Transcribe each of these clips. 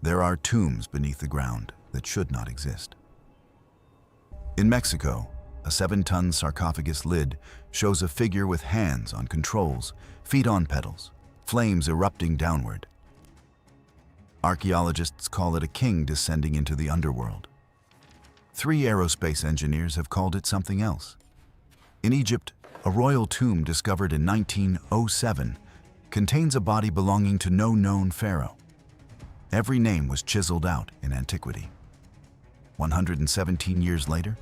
There are tombs beneath the ground that should not exist. In Mexico, a 7-ton sarcophagus lid shows a figure with hands on controls, feet on pedals, flames erupting downward. Archaeologists call it a king descending into the underworld. 3 aerospace engineers have called it something else. In Egypt, a royal tomb discovered in 1907 contains a body belonging to no known pharaoh. Every name was chiseled out in antiquity. 117 years later,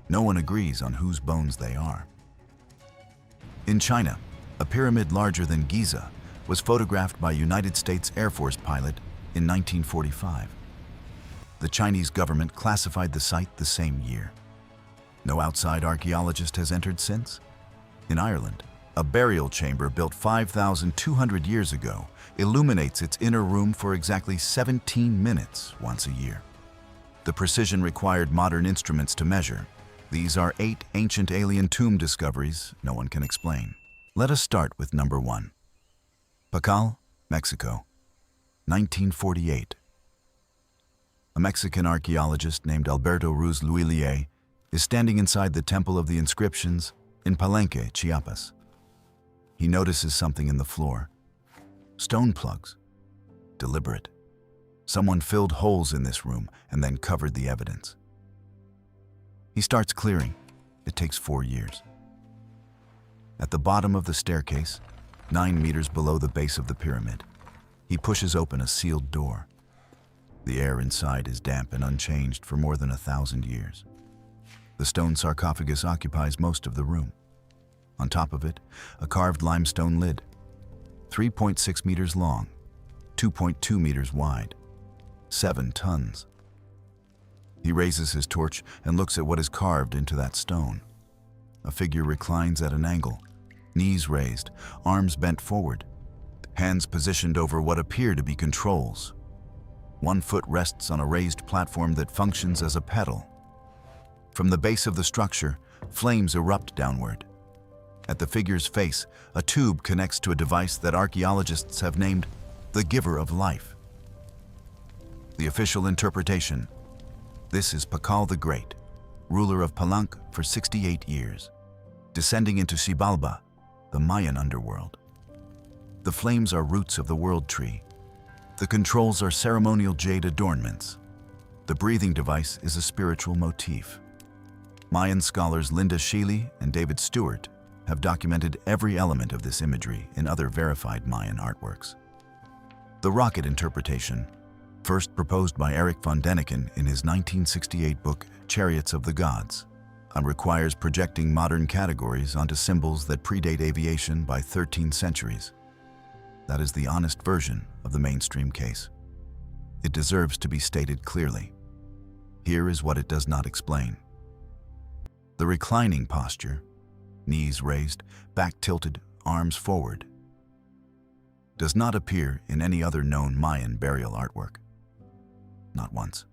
no one agrees on whose bones they are. In China, a pyramid larger than Giza was photographed by a United States Air Force pilot in 1945. The Chinese government classified the site the same year. No outside archaeologist has entered since. In Ireland, a burial chamber built 5,200 years ago illuminates its inner room for exactly 17 minutes once a year. The precision required modern instruments to measure. These are 8 ancient alien tomb discoveries no one can explain. Let us start with number 1. Pakal, Mexico, 1948. A Mexican archaeologist named Alberto Ruz Luillier is standing inside the Temple of the Inscriptions in Palenque, Chiapas. He notices something in the floor. Stone plugs. Deliberate. Someone filled holes in this room and then covered the evidence. He starts clearing. It takes 4 years. At the bottom of the staircase, 9 meters below the base of the pyramid, he pushes open a sealed door. The air inside is damp and unchanged for more than 1,000 years. The stone sarcophagus occupies most of the room. On top of it, a carved limestone lid, 3.6 meters long, 2.2 meters wide, 7 tons. He raises his torch and looks at what is carved into that stone. A figure reclines at an angle, knees raised, arms bent forward, hands positioned over what appear to be controls. One foot rests on a raised platform that functions as a pedal. From the base of the structure, flames erupt downward. At the figure's face, a tube connects to a device that archaeologists have named the Giver of Life. The official interpretation: this is Pakal the Great, ruler of Palenque for 68 years, descending into Xibalba, the Mayan underworld. The flames are roots of the world tree. The controls are ceremonial jade adornments. The breathing device is a spiritual motif. Mayan scholars Linda Sheely and David Stewart have documented every element of this imagery in other verified Mayan artworks. The rocket interpretation, first proposed by Eric von Däniken in his 1968 book Chariots of the Gods, requires projecting modern categories onto symbols that predate aviation by 13 centuries. That is the honest version of the mainstream case. It deserves to be stated clearly. Here is what it does not explain. The reclining posture, knees raised, back tilted, arms forward, does not appear in any other known Mayan burial artwork. Not once.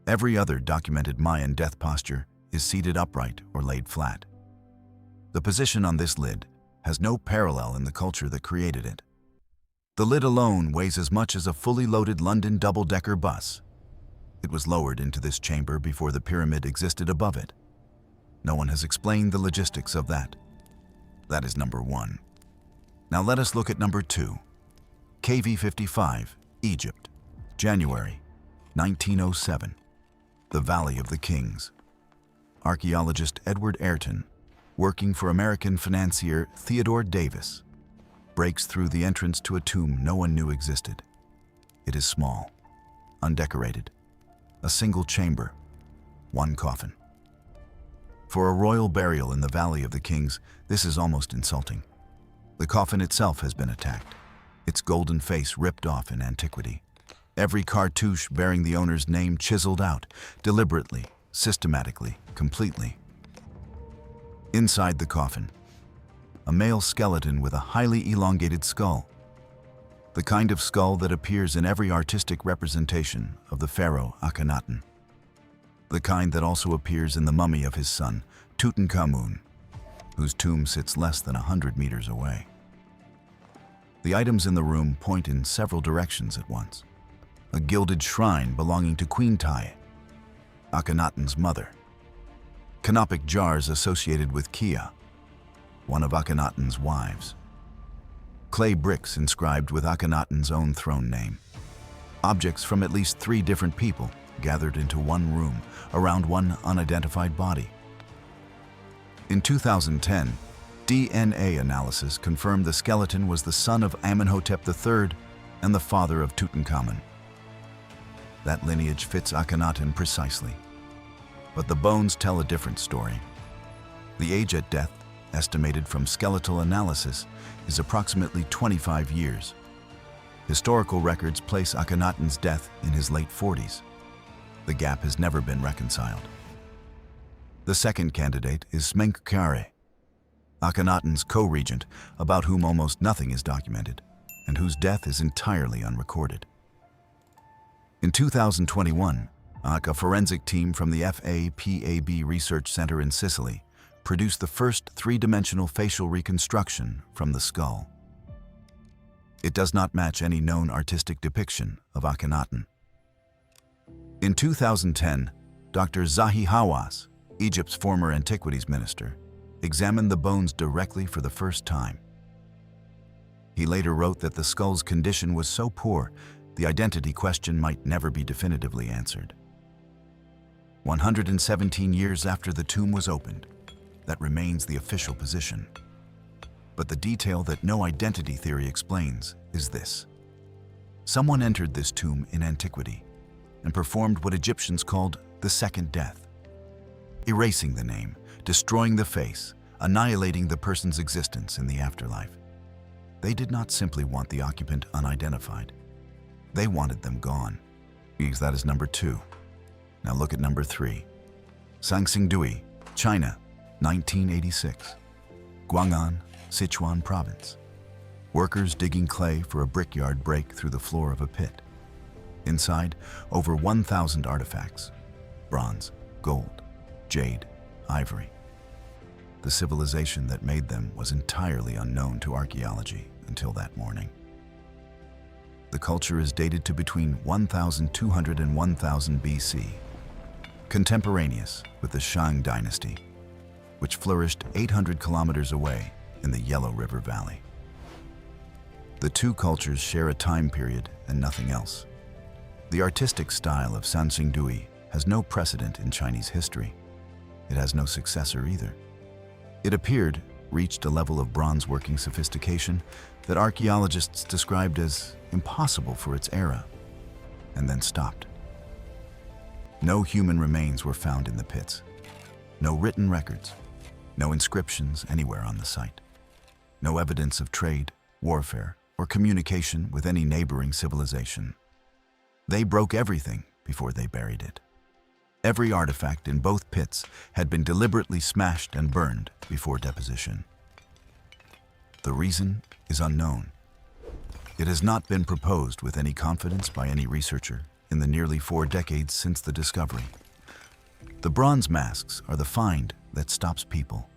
Every other documented Mayan death posture is seated upright or laid flat. The position on this lid has no parallel in the culture that created it. The lid alone weighs as much as a fully loaded London double-decker bus. It was lowered into this chamber before the pyramid existed above it. No one has explained the logistics of that. That is number 1. Now let us look at number 2. KV-55, Egypt, January 1907. The Valley of the Kings. Archaeologist Edward Ayrton, working for American financier Theodore Davis, breaks through the entrance to a tomb no one knew existed. It is small, undecorated, a single chamber, 1 coffin. For a royal burial in the Valley of the Kings, this is almost insulting. The coffin itself has been attacked, its golden face ripped off in antiquity. Every cartouche bearing the owner's name chiseled out, deliberately, systematically, completely. Inside the coffin, a male skeleton with a highly elongated skull. The kind of skull that appears in every artistic representation of the pharaoh Akhenaten. The kind that also appears in the mummy of his son, Tutankhamun, whose tomb sits less than 100 meters away. The items in the room point in several directions at once. a gilded shrine belonging to Queen Tai, Akhenaten's mother. Canopic jars associated with Kia, one of Akhenaten's wives. Clay bricks inscribed with Akhenaten's own throne name. Objects from at least 3 different people gathered into one room around one unidentified body. In 2010, DNA analysis confirmed the skeleton was the son of Amenhotep III and the father of Tutankhamun. That lineage fits Akhenaten precisely. But the bones tell a different story. The age at death, estimated from skeletal analysis, is approximately 25 years. Historical records place Akhenaten's death in his late 40s. The gap has never been reconciled. The second candidate is Smenkhkare, Akhenaten's co-regent, about whom almost nothing is documented, and whose death is entirely unrecorded. In 2021, a forensic team from the FAPAB Research Center in Sicily produced the first 3-dimensional facial reconstruction from the skull. It does not match any known artistic depiction of Akhenaten. In 2010, Dr. Zahi Hawass, Egypt's former antiquities minister, examined the bones directly for the first time. He later wrote that the skull's condition was so poor, the identity question might never be definitively answered. 117 years after the tomb was opened, that remains the official position. But the detail that no identity theory explains is this. Someone entered this tomb in antiquity and performed what Egyptians called the second death, erasing the name, destroying the face, annihilating the person's existence in the afterlife. They did not simply want the occupant unidentified. They wanted them gone. That is number 2. Now look at number 3. Sanxingdui, China, 1986. Guang'an, Sichuan Province. Workers digging clay for a brickyard break through the floor of a pit. Inside, over 1,000 artifacts: bronze, gold, jade, ivory. The civilization that made them was entirely unknown to archaeology until that morning. The culture is dated to between 1,200 and 1,000 BC, contemporaneous with the Shang dynasty, which flourished 800 kilometers away in the Yellow River Valley. The two cultures share a time period and nothing else. The artistic style of Sanxingdui has no precedent in Chinese history. It has no successor either. It reached a level of bronze-working sophistication that archaeologists described as impossible for its era, and then stopped. No human remains were found in the pits. No written records. No inscriptions anywhere on the site. No evidence of trade, warfare, or communication with any neighboring civilization. They broke everything before they buried it. Every artifact in both pits had been deliberately smashed and burned before deposition. The reason is unknown. It has not been proposed with any confidence by any researcher in the nearly 4 decades since the discovery. The bronze masks are the find that stops people.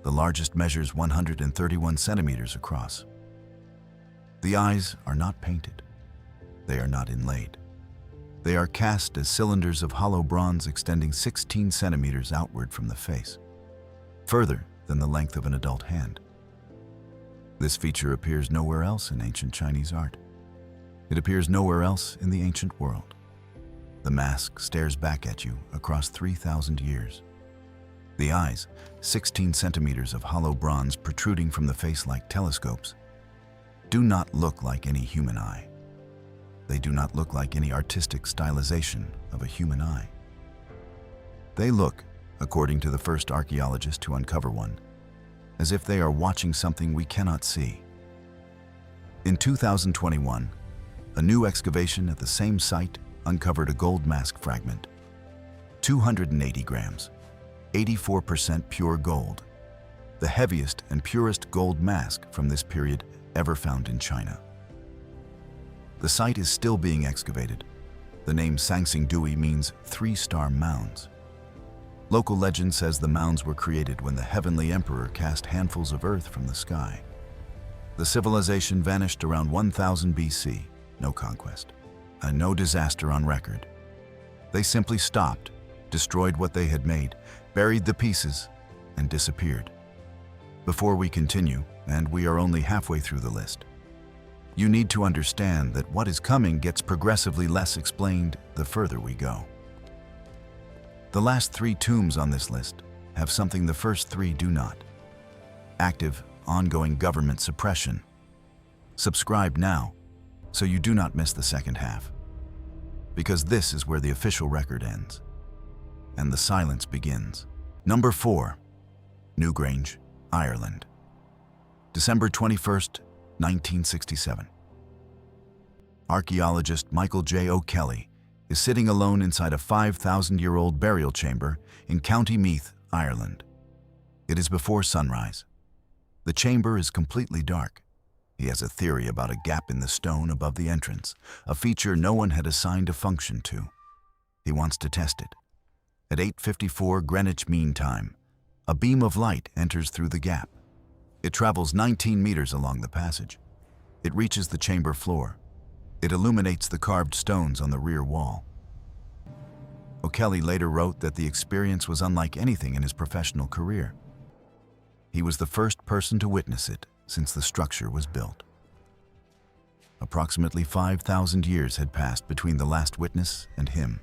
The largest measures 131 centimeters across. The eyes are not painted. They are not inlaid. They are cast as cylinders of hollow bronze extending 16 centimeters outward from the face, further than the length of an adult hand. This feature appears nowhere else in ancient Chinese art. It appears nowhere else in the ancient world. The mask stares back at you across 3,000 years. The eyes, 16 centimeters of hollow bronze protruding from the face like telescopes, do not look like any human eye. They do not look like any artistic stylization of a human eye. They look, according to the first archaeologist to uncover one, as if they are watching something we cannot see. In 2021, a new excavation at the same site uncovered a gold mask fragment, 280 grams, 84% pure gold, the heaviest and purest gold mask from this period ever found in China. The site is still being excavated. The name Sanxingdui means 3-star mounds. Local legend says the mounds were created when the heavenly emperor cast handfuls of earth from the sky. The civilization vanished around 1000 BC, no conquest. and no disaster on record. They simply stopped, destroyed what they had made, buried the pieces, and disappeared. Before we continue, and we are only halfway through the list, you need to understand that what is coming gets progressively less explained the further we go. The last 3 tombs on this list have something the first 3 do not: active, ongoing government suppression. Subscribe now so you do not miss the second half, because this is where the official record ends and the silence begins. Number 4. Newgrange, Ireland. December 21st, 1967. Archaeologist Michael J. O'Kelly is sitting alone inside a 5,000-year-old burial chamber in County Meath, Ireland. It is before sunrise. The chamber is completely dark. He has a theory about a gap in the stone above the entrance, a feature no one had assigned a function to. He wants to test it. At 8:54 Greenwich Mean Time, a beam of light enters through the gap. It travels 19 meters along the passage. It reaches the chamber floor. It illuminates the carved stones on the rear wall. O'Kelly later wrote that the experience was unlike anything in his professional career. He was the first person to witness it since the structure was built. Approximately 5,000 years had passed between the last witness and him.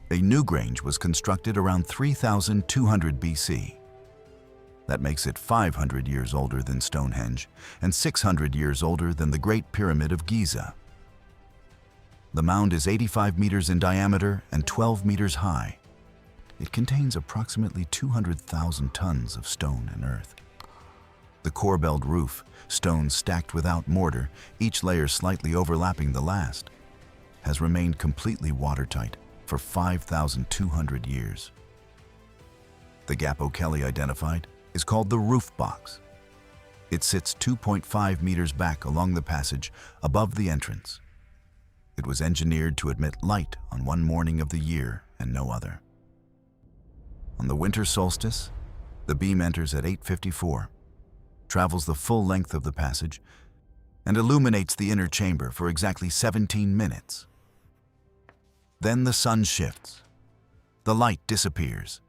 A Newgrange was constructed around 3,200 BC. That makes it 500 years older than Stonehenge and 600 years older than the Great Pyramid of Giza. The mound is 85 meters in diameter and 12 meters high. It contains approximately 200,000 tons of stone and earth. The corbelled roof, stones stacked without mortar, each layer slightly overlapping the last, has remained completely watertight for 5,200 years. The gap O'Kelly identified is called the roof box. It sits 2.5 meters back along the passage above the entrance. It was engineered to admit light on one morning of the year and no other. On the winter solstice, the beam enters at 8:54, travels the full length of the passage, and illuminates the inner chamber for exactly 17 minutes. Then the sun shifts. The light disappears.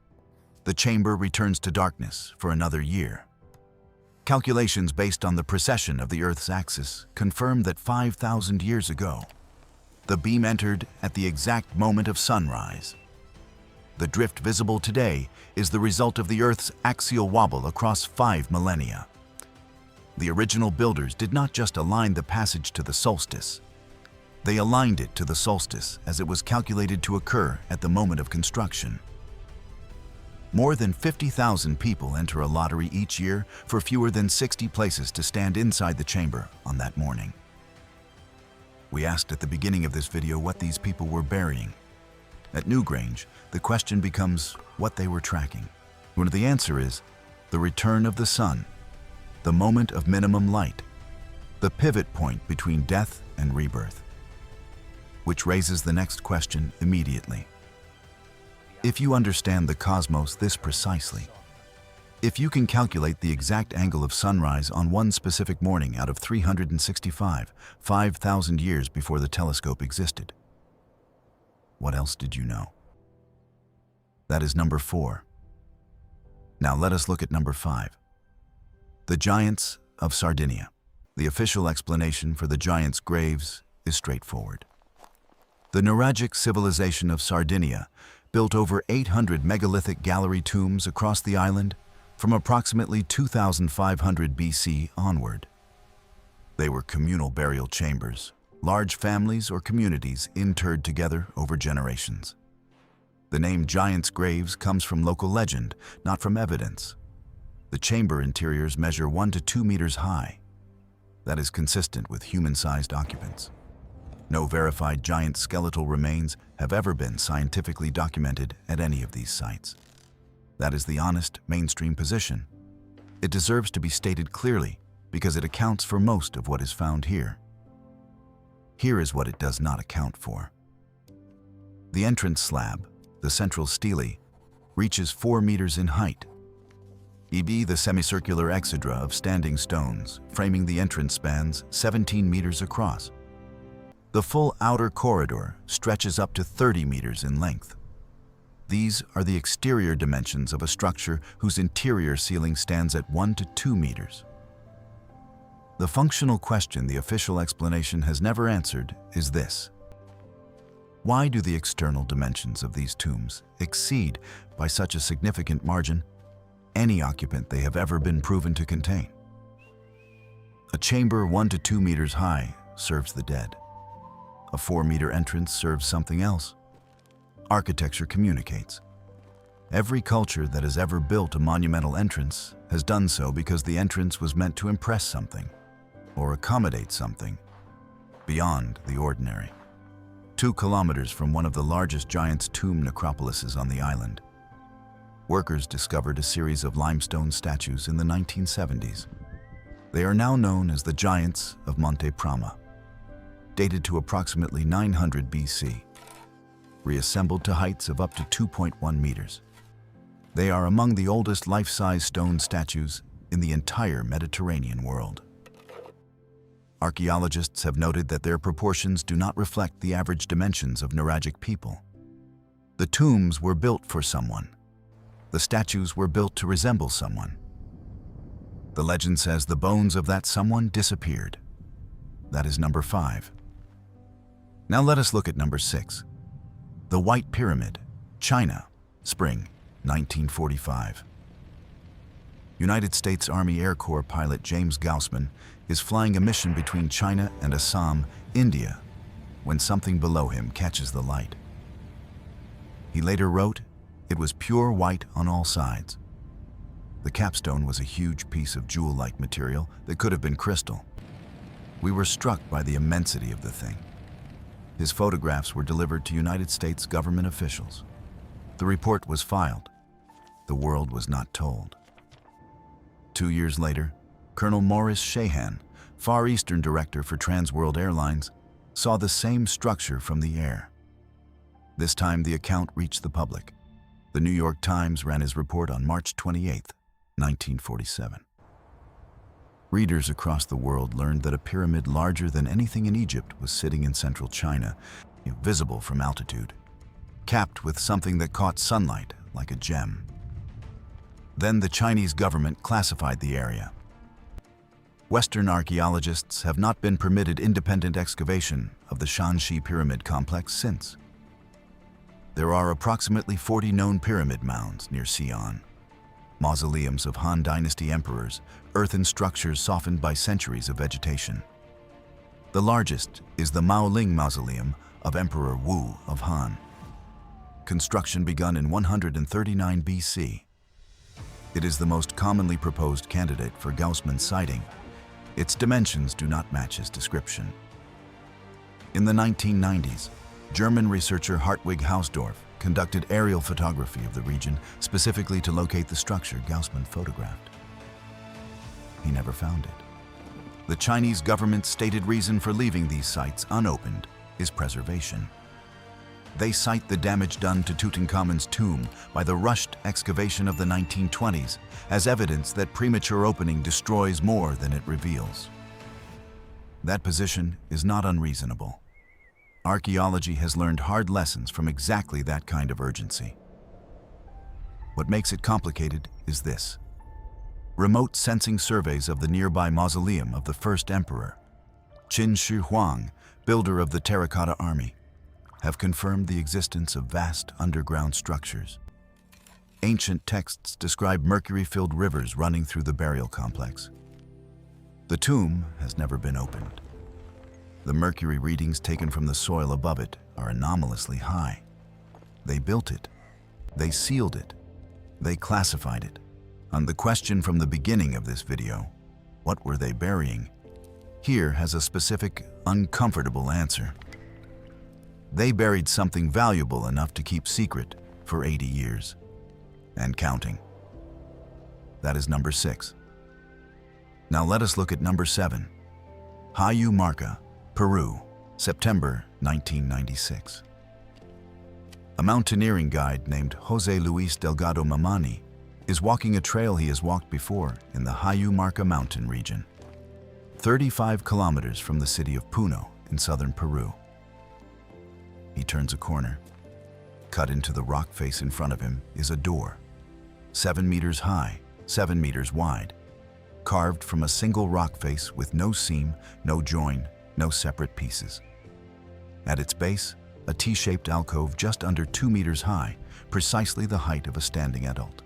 The chamber returns to darkness for another year. Calculations based on the precession of the Earth's axis confirm that 5,000 years ago, the beam entered at the exact moment of sunrise. The drift visible today is the result of the Earth's axial wobble across 5 millennia. The original builders did not just align the passage to the solstice. They aligned it to the solstice as it was calculated to occur at the moment of construction. More than 50,000 people enter a lottery each year for fewer than 60 places to stand inside the chamber on that morning. We asked at the beginning of this video what these people were burying. At Newgrange, the question becomes what they were tracking. When the answer is the return of the sun, the moment of minimum light, the pivot point between death and rebirth. Which raises the next question immediately. If you understand the cosmos this precisely, if you can calculate the exact angle of sunrise on one specific morning out of 365, 5,000 years before the telescope existed, what else did you know? That is number 4. Now let us look at number 5. The giants of Sardinia. The official explanation for the giants' graves is straightforward. The Newgrange civilization of Sardinia built over 800 megalithic gallery tombs across the island from approximately 2,500 BC onward. They were communal burial chambers, large families or communities interred together over generations. The name Giants' Graves comes from local legend, not from evidence. The chamber interiors measure 1 to 2 meters high. That is consistent with human-sized occupants. No verified giant skeletal remains have ever been scientifically documented at any of these sites. That is the honest, mainstream position. It deserves to be stated clearly because it accounts for most of what is found here. Here is what it does not account for. The entrance slab, the central stele, reaches 4 meters in height. E.b. the semicircular exedra of standing stones framing the entrance spans 17 meters across. The full outer corridor stretches up to 30 meters in length. These are the exterior dimensions of a structure whose interior ceiling stands at 1 to 2 meters. The functional question the official explanation has never answered is this: why do the external dimensions of these tombs exceed, by such a significant margin, any occupant they have ever been proven to contain? A chamber 1 to 2 meters high serves the dead. A 4-meter entrance serves something else. Architecture communicates. Every culture that has ever built a monumental entrance has done so because the entrance was meant to impress something or accommodate something beyond the ordinary. 2 kilometers from one of the largest giant's tomb necropolises on the island, workers discovered a series of limestone statues in the 1970s. They are now known as the Giants of Monte Prama, dated to approximately 900 BC, reassembled to heights of up to 2.1 meters. They are among the oldest life-size stone statues in the entire Mediterranean world. Archaeologists have noted that their proportions do not reflect the average dimensions of Newgrange people. The tombs were built for someone. The statues were built to resemble someone. The legend says the bones of that someone disappeared. That is number 5. Now let us look at number 6. The White Pyramid, China, spring 1945. United States Army Air Corps pilot James Gaussman is flying a mission between China and Assam, India, when something below him catches the light. He later wrote, "It was pure white on all sides." The capstone was a huge piece of jewel-like material that could have been crystal. We were struck by the immensity of the thing. His photographs were delivered to United States government officials. The report was filed. The world was not told. 2 years later, Colonel Maurice Shahan, Far Eastern Director for Trans World Airlines, saw the same structure from the air. This time the account reached the public. The New York Times ran his report on March 28, 1947. Readers across the world learned that a pyramid larger than anything in Egypt was sitting in central China, visible from altitude, capped with something that caught sunlight like a gem. Then the Chinese government classified the area. Western archaeologists have not been permitted independent excavation of the Shanxi Pyramid complex since. There are approximately 40 known pyramid mounds near Xi'an, mausoleums of Han Dynasty emperors, earthen structures softened by centuries of vegetation. The largest is the Maoling Mausoleum of Emperor Wu of Han. Construction begun in 139 BC. It is the most commonly proposed candidate for Gaussman's sighting. Its dimensions do not match his description. In the 1990s, German researcher Hartwig Hausdorff conducted aerial photography of the region specifically to locate the structure Gaussman photographed. He never found it. The Chinese government's stated reason for leaving these sites unopened is preservation. They cite the damage done to Tutankhamun's tomb by the rushed excavation of the 1920s as evidence that premature opening destroys more than it reveals. That position is not unreasonable. Archaeology has learned hard lessons from exactly that kind of urgency. What makes it complicated is this. Remote sensing surveys of the nearby mausoleum of the first emperor, Qin Shi Huang, builder of the Terracotta Army, have confirmed the existence of vast underground structures. Ancient texts describe mercury-filled rivers running through the burial complex. The tomb has never been opened. The mercury readings taken from the soil above it are anomalously high. They built it. They sealed it. They classified it. On the question from the beginning of this video, what were they burying? Here has a specific, uncomfortable answer. They buried something valuable enough to keep secret for 80 years. And counting. That is number 6. Now let us look at number 7. Hayu Marca, Peru, September 1996. A mountaineering guide named Jose Luis Delgado Mamani is walking a trail he has walked before in the Hayu Marca mountain region, 35 kilometers from the city of Puno in southern Peru. He turns a corner. Cut into the rock face in front of him is a door, 7 meters high, 7 meters wide, carved from a single rock face with no seam, no join, no separate pieces. At its base, a T-shaped alcove just under 2 meters high, precisely the height of a standing adult.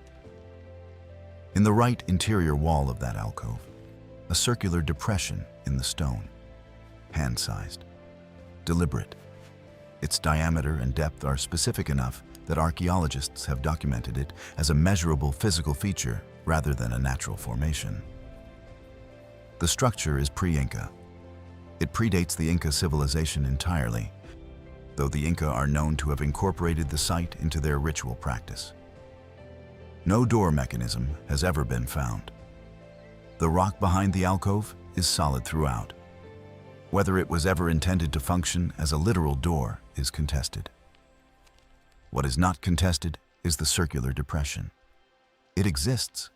In the right interior wall of that alcove, a circular depression in the stone, hand-sized, deliberate. Its diameter and depth are specific enough that archaeologists have documented it as a measurable physical feature rather than a natural formation. The structure is pre-Inca. It predates the Inca civilization entirely, though the Inca are known to have incorporated the site into their ritual practice. No door mechanism has ever been found. The rock behind the alcove is solid throughout. Whether it was ever intended to function as a literal door is contested. What is not contested is the circular depression. It exists.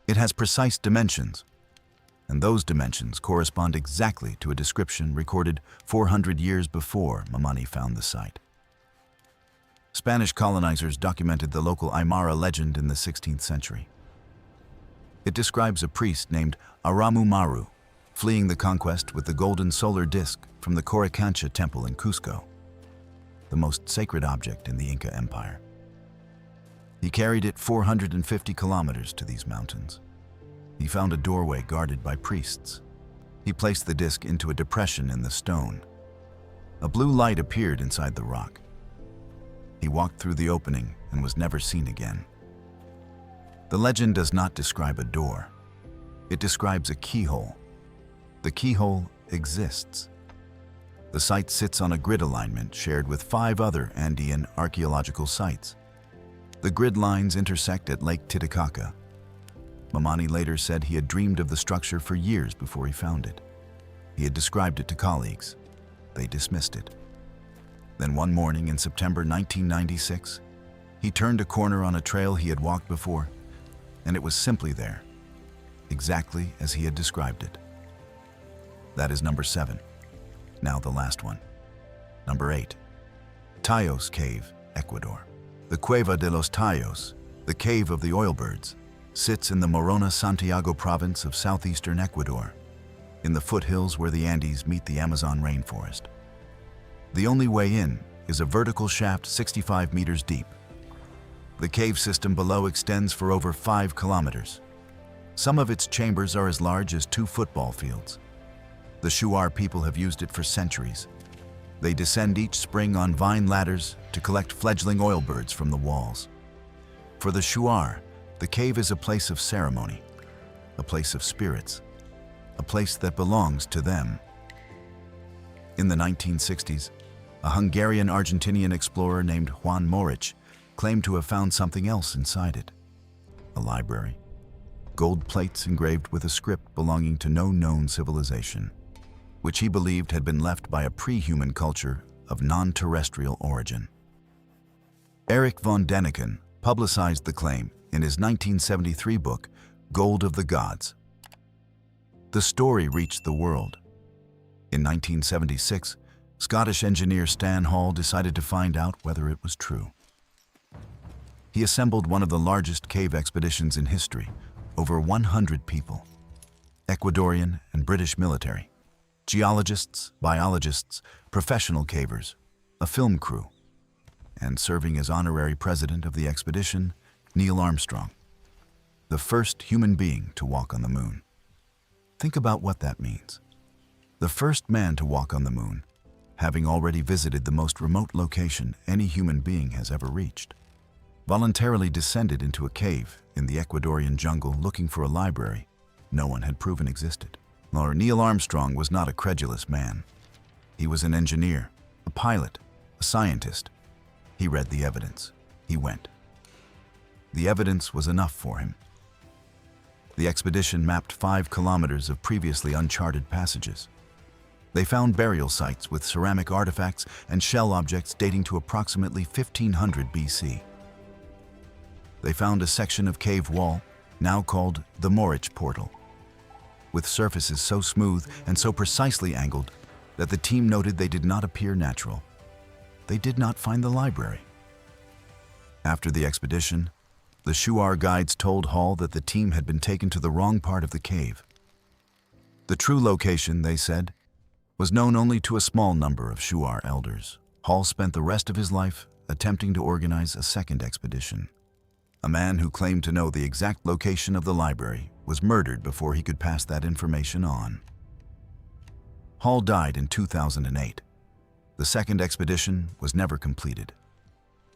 It has precise dimensions, and those dimensions correspond exactly to a description recorded 400 years before Mamani found the site. Spanish colonizers documented the local Aymara legend in the 16th century. It describes a priest named Aramu Maru fleeing the conquest with the golden solar disk from the Coricancha temple in Cusco, the most sacred object in the Inca Empire. He carried it 450 kilometers to these mountains. He found a doorway guarded by priests. He placed the disk into a depression in the stone. A blue light appeared inside the rock. He walked through the opening and was never seen again. The legend does not describe a door. It describes a keyhole. The keyhole exists. The site sits on a grid alignment shared with 5 other Andean archaeological sites. The grid lines intersect at Lake Titicaca. Mamani later said he had dreamed of the structure for years before he found it. He had described it to colleagues. They dismissed it. Then one morning in September 1996, he turned a corner on a trail he had walked before, and it was simply there, exactly as he had described it. That is number 7. Now the last one. Number 8. Tallos Cave, Ecuador. The Cueva de los Tallos, the Cave of the Oilbirds, sits in the Morona Santiago province of southeastern Ecuador, in the foothills where the Andes meet the Amazon rainforest. The only way in is a vertical shaft 65 meters deep. The cave system below extends for over 5 kilometers. Some of its chambers are as large as 2 football fields. The Shuar people have used it for centuries. They descend each spring on vine ladders to collect fledgling oil birds from the walls. For the Shuar, the cave is a place of ceremony, a place of spirits, a place that belongs to them. In the 1960s, a Hungarian-Argentinian explorer named Juan Morich claimed to have found something else inside it. A library. Gold plates engraved with a script belonging to no known civilization, which he believed had been left by a pre-human culture of non-terrestrial origin. Erich von Däniken publicized the claim in his 1973 book, Gold of the Gods. The story reached the world. In 1976, Scottish engineer Stan Hall decided to find out whether it was true. He assembled one of the largest cave expeditions in history, over 100 people, Ecuadorian and British military, geologists, biologists, professional cavers, a film crew, and serving as honorary president of the expedition, Neil Armstrong, the first human being to walk on the moon. Think about what that means. The first man to walk on the moon, having already visited the most remote location any human being has ever reached, voluntarily descended into a cave in the Ecuadorian jungle looking for a library no one had proven existed. Neil Armstrong was not a credulous man. He was an engineer, a pilot, a scientist. He read the evidence. He went. The evidence was enough for him. The expedition mapped 5 kilometers of previously uncharted passages. They found burial sites with ceramic artifacts and shell objects dating to approximately 1500 BC. They found a section of cave wall, now called the Morich Portal, with surfaces so smooth and so precisely angled that the team noted they did not appear natural. they did not find the library. After the expedition, the Shuar guides told Hall that the team had been taken to the wrong part of the cave. The true location, they said, was known only to a small number of Shuar elders. Hall spent the rest of his life attempting to organize a second expedition. A man who claimed to know the exact location of the library was murdered before he could pass that information on. Hall died in 2008. The second expedition was never completed.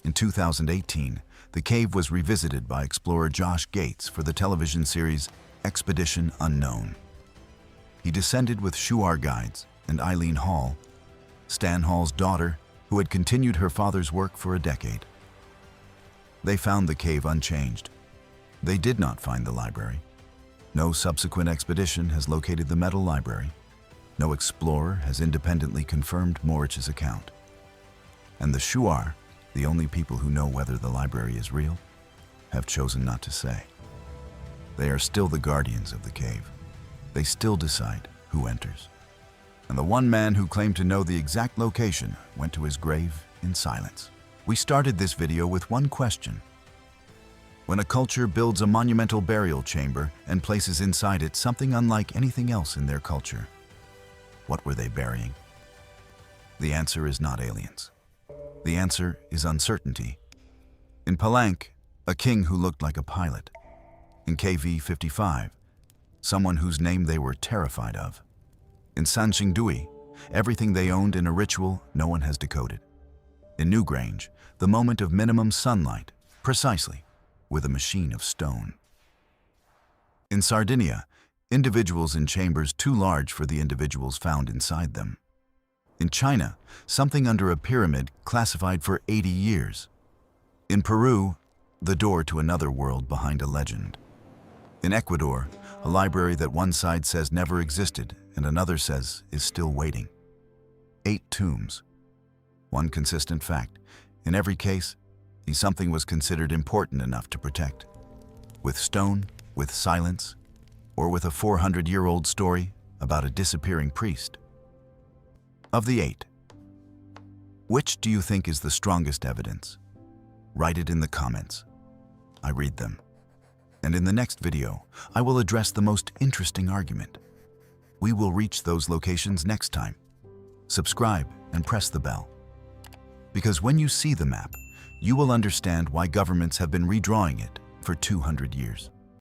In 2018, the cave was revisited by explorer Josh Gates for the television series Expedition Unknown. He descended with Shuar guides and Eileen Hall, Stan Hall's daughter, who had continued her father's work for a decade. They found the cave unchanged. They did not find the library. No subsequent expedition has located the metal library. No explorer has independently confirmed Morich's account. And the Shuar, the only people who know whether the library is real, have chosen not to say. They are still the guardians of the cave. They still decide who enters. And the one man who claimed to know the exact location went to his grave in silence. We started this video with one question. When a culture builds a monumental burial chamber and places inside it something unlike anything else in their culture, what were they burying? The answer is not aliens. The answer is uncertainty. In Palanque, a king who looked like a pilot. In KV-55, someone whose name they were terrified of. In Sanxingdui, everything they owned in a ritual no one has decoded. In Newgrange, the moment of minimum sunlight, precisely, with a machine of stone. In Sardinia, individuals in chambers too large for the individuals found inside them. In China, something under a pyramid classified for 80 years. In Peru, the door to another world behind a legend. In Ecuador, a library that one side says never existed and another says is still waiting. 8 tombs. One consistent fact. In every case, the something was considered important enough to protect. With stone, with silence, or with a 400-year-old story about a disappearing priest. Of the 8, which do you think is the strongest evidence? Write it in the comments. I read them. And in the next video, I will address the most interesting argument. We will reach those locations next time. Subscribe and press the bell. Because when you see the map, you will understand why governments have been redrawing it for 200 years.